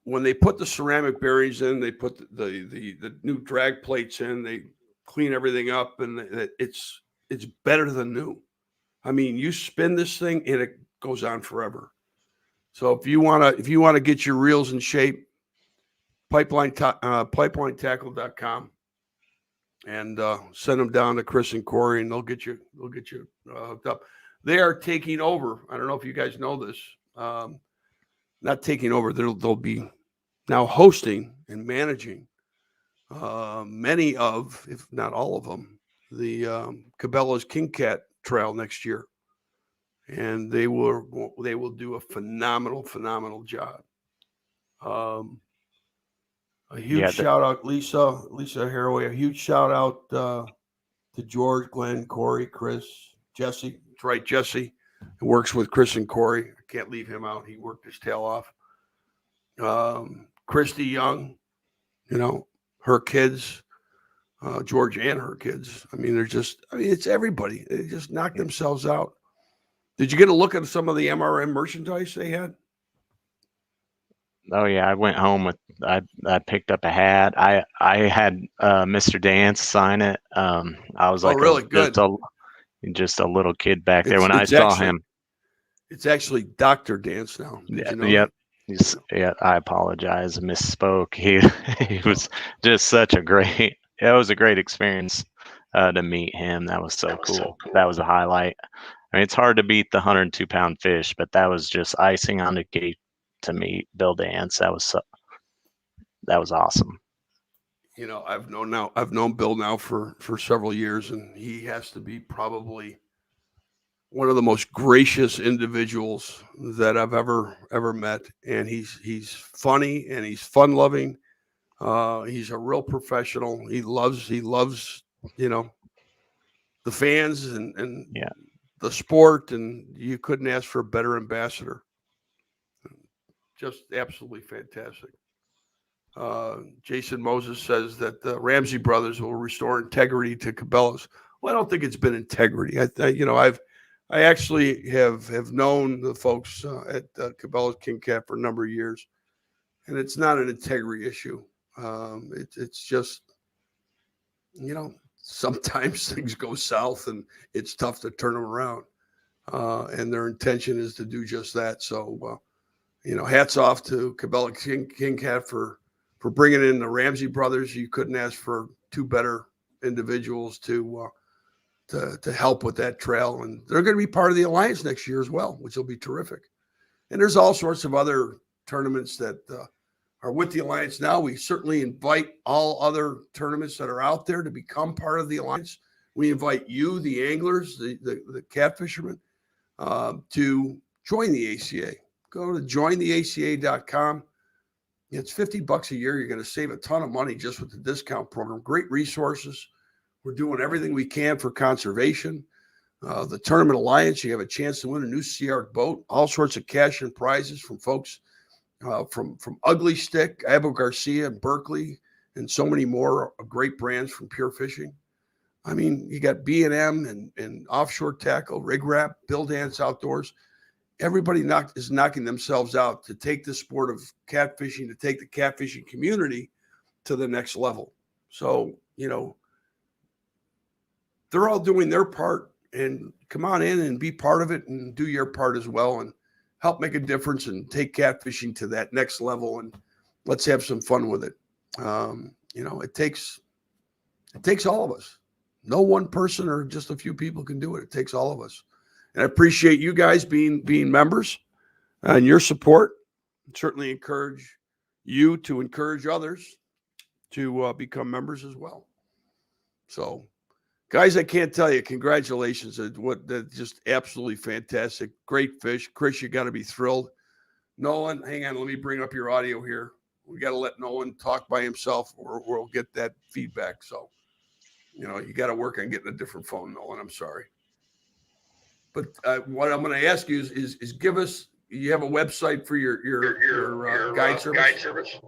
When they put the ceramic bearings in, they put the new drag plates in, they clean everything up, and it's better than new. I mean, you spin this thing and it goes on forever. So if you want to get your reels in shape, PipelineTackle.com, and send them down to Chris and Corey, and they'll get you hooked up. they are taking over. I don't know if you guys know this. Not taking over. They'll be now hosting and managing many of, if not all of them, the Cabela's King Cat Trail next year, and they will do a phenomenal job. A huge shout out, Lisa Haraway. A huge shout out to George, Glenn, Corey, Chris, Jesse. That's right, Jesse. Who works with Chris and Corey. I can't leave him out. He worked his tail off. Christy Young, her kids, George and her kids. I mean, it's everybody. They just knocked themselves out. Did you get a look at some of the MRM merchandise they had? Oh yeah, I went home I picked up a hat. I had Mr. Dance sign it. I was like, really good. Just a little kid back there when I saw him. It's actually Dr. Dance now. Did you know yep. that? Yeah, I apologize. Misspoke. He was just such a great. It was a great experience to meet him. That was so cool. That was a highlight. I mean, it's hard to beat the 102-pound fish, but that was just icing on the cake to meet Bill Dance. That was awesome. I've known Bill now for several years, and he has to be probably one of the most gracious individuals that I've ever met. And he's funny and he's fun loving. He's a real professional. He loves, the fans and the sport, and you couldn't ask for a better ambassador. Just absolutely fantastic. Jason Moses says that the Ramsey Brothers will restore integrity to Cabela's. Well, I don't think it's been integrity. I actually have known the folks at Cabela's King Cat for a number of years, and it's not an integrity issue. It's just, sometimes things go south and it's tough to turn them around. And their intention is to do just that. So, hats off to Cabela King Cat for bringing in the Ramsey Brothers. You couldn't ask for two better individuals to help with that trail. And they're going to be part of the Alliance next year as well, which will be terrific. And there's all sorts of other tournaments that are with the Alliance now. We certainly invite all other tournaments that are out there to become part of the Alliance. We invite you, the anglers, the catfishermen, to join the ACA. Go to jointheaca.com. It's $50 a year. You're going to save a ton of money just with the discount program. Great resources. We're doing everything we can for conservation. The Tournament Alliance, you have a chance to win a new Sea Arc boat. All sorts of cash and prizes from folks from Ugly Stick, Abu Garcia, and Berkeley, and so many more great brands from Pure Fishing. I mean, you got B&M and Offshore Tackle, Rig Wrap, Bill Dance Outdoors. Everybody is knocking themselves out to take the sport of catfishing, to take the catfishing community to the next level. So, they're all doing their part, and come on in and be part of it and do your part as well and help make a difference and take catfishing to that next level. And let's have some fun with it. It takes all of us. No one person or just a few people can do it. It takes all of us. And I appreciate you guys being members and your support. Certainly encourage you to encourage others to become members as well. So, guys, I can't tell you, congratulations. That's just absolutely fantastic. Great fish. Chris, you got to be thrilled. Nolan, hang on. Let me bring up your audio here. We got to let Nolan talk by himself or we'll get that feedback. So, you got to work on getting a different phone, Nolan. I'm sorry. But what I'm going to ask you is give us, you have a website for your guide service?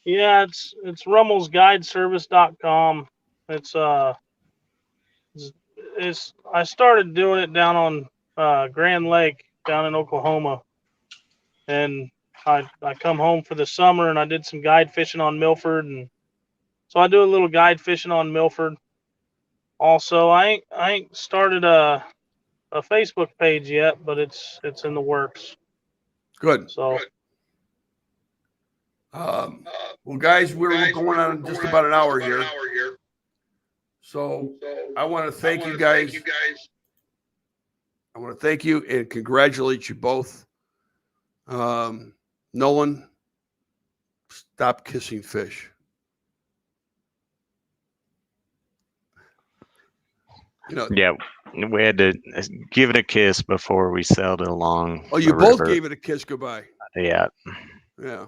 Yeah, it's rummelsguideservice.com. I started doing it down on Grand Lake down in Oklahoma, and I come home for the summer and I did some guide fishing on Milford, and so I do a little guide fishing on Milford. Also, I ain't started a Facebook page yet, but it's in the works. Good. So, well, guys, we're going on just about an hour here. So I want to thank you guys I want to thank you and congratulate you both. Nolan, stop kissing fish. Yeah, we had to give it a kiss before we sailed it along. Oh, you the both river. gave it a kiss goodbye. Yeah. Yeah.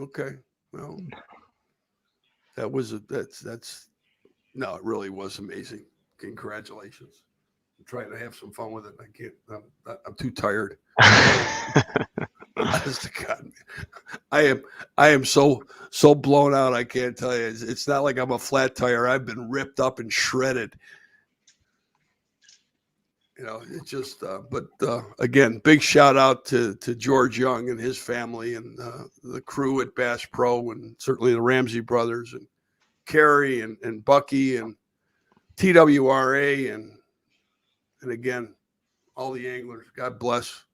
Okay. Well, no, it really was amazing. Congratulations. I'm trying to have some fun with it. I can't. I'm too tired. Honest to God, man. I am so blown out. I can't tell you. It's not like I'm a flat tire. I've been ripped up and shredded. It's just. But again, big shout out to George Young and his family and the crew at Bass Pro, and certainly the Ramsey Brothers and Kerry and Bucky and TWRA and again all the anglers. God bless.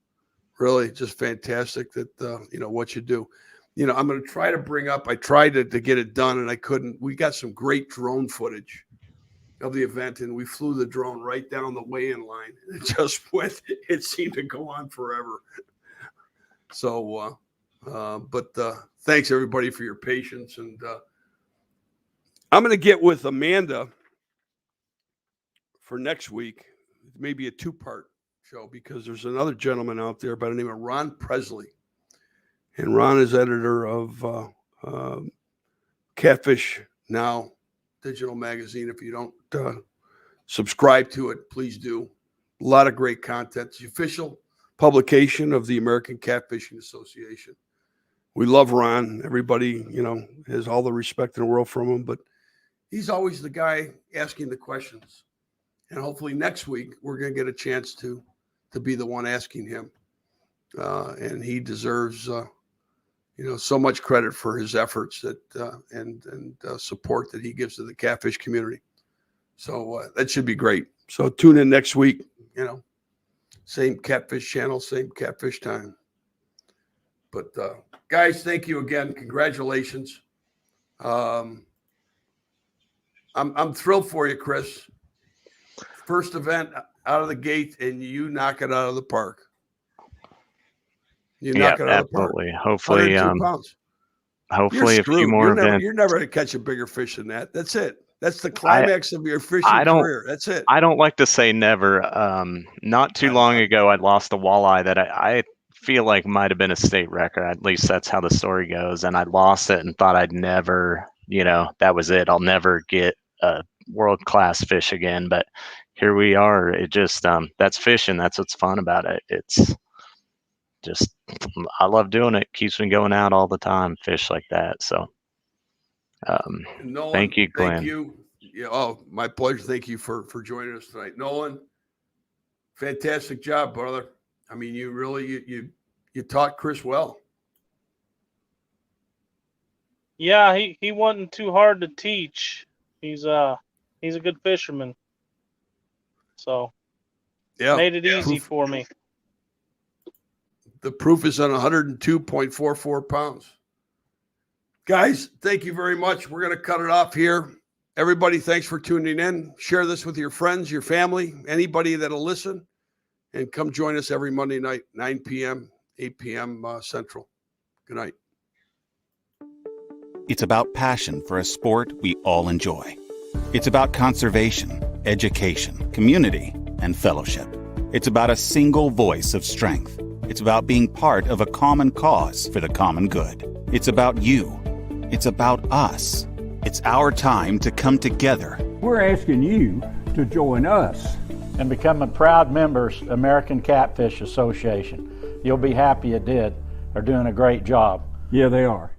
Really, just fantastic that what you do. I'm going to try to bring up. I tried to get it done and I couldn't. We got some great drone footage of the event, and we flew the drone right down the weigh-in line. It just went. It seemed to go on forever. So, but thanks everybody for your patience, and I'm going to get with Amanda for next week. Maybe a 2-part show, because there's another gentleman out there by the name of Ron Presley, and Ron is editor of Catfish Now digital magazine. If you don't subscribe to it, please do. A lot of great content. It's the official publication of the American Catfishing Association. We love Ron. Everybody, has all the respect in the world from him, but he's always the guy asking the questions. And hopefully next week we're going to get a chance to be the one asking him. And he deserves, so much credit for his efforts and support that he gives to the catfish community. So that should be great. So tune in next week, same catfish channel, same catfish time. But guys, thank you again. Congratulations. I'm thrilled for you, Chris. First event out of the gate, and you knock it out of the park. You knock it out of the park. Absolutely. Hopefully, 102 pounds. Hopefully a few more events. You're never going to catch a bigger fish than that. That's it. That's the climax of your fishing career. That's it. I don't like to say never. Not too long ago, I lost a walleye that I feel like might have been a state record. At least that's how the story goes. And I lost it and thought I'd never, that was it. I'll never get a world-class fish again. But here we are. It just, that's fishing. That's what's fun about it. It's just, I love doing it. Keeps me going out all the time, fish like that. So Nolan, thank you, Glenn. Thank you. Yeah, oh, my pleasure. Thank you for joining us tonight. Nolan, fantastic job, brother. I mean, you really, you taught Chris well. Yeah, he wasn't too hard to teach. He's a good fisherman. So made it easy for me. The proof is on 102.44 pounds. Guys, thank you very much. We're going to cut it off here. Everybody, thanks for tuning in. Share this with your friends, your family, anybody that'll listen. And come join us every Monday night, 9 p.m., 8 p.m. Central. Good night. It's about passion for a sport we all enjoy. It's about conservation, education, community, and fellowship. It's about a single voice of strength. It's about being part of a common cause for the common good. It's about you. It's about us. It's our time to come together. We're asking you to join us and become a proud members American Catfish Association. You'll be happy you did. They're doing a great job. Yeah, they are.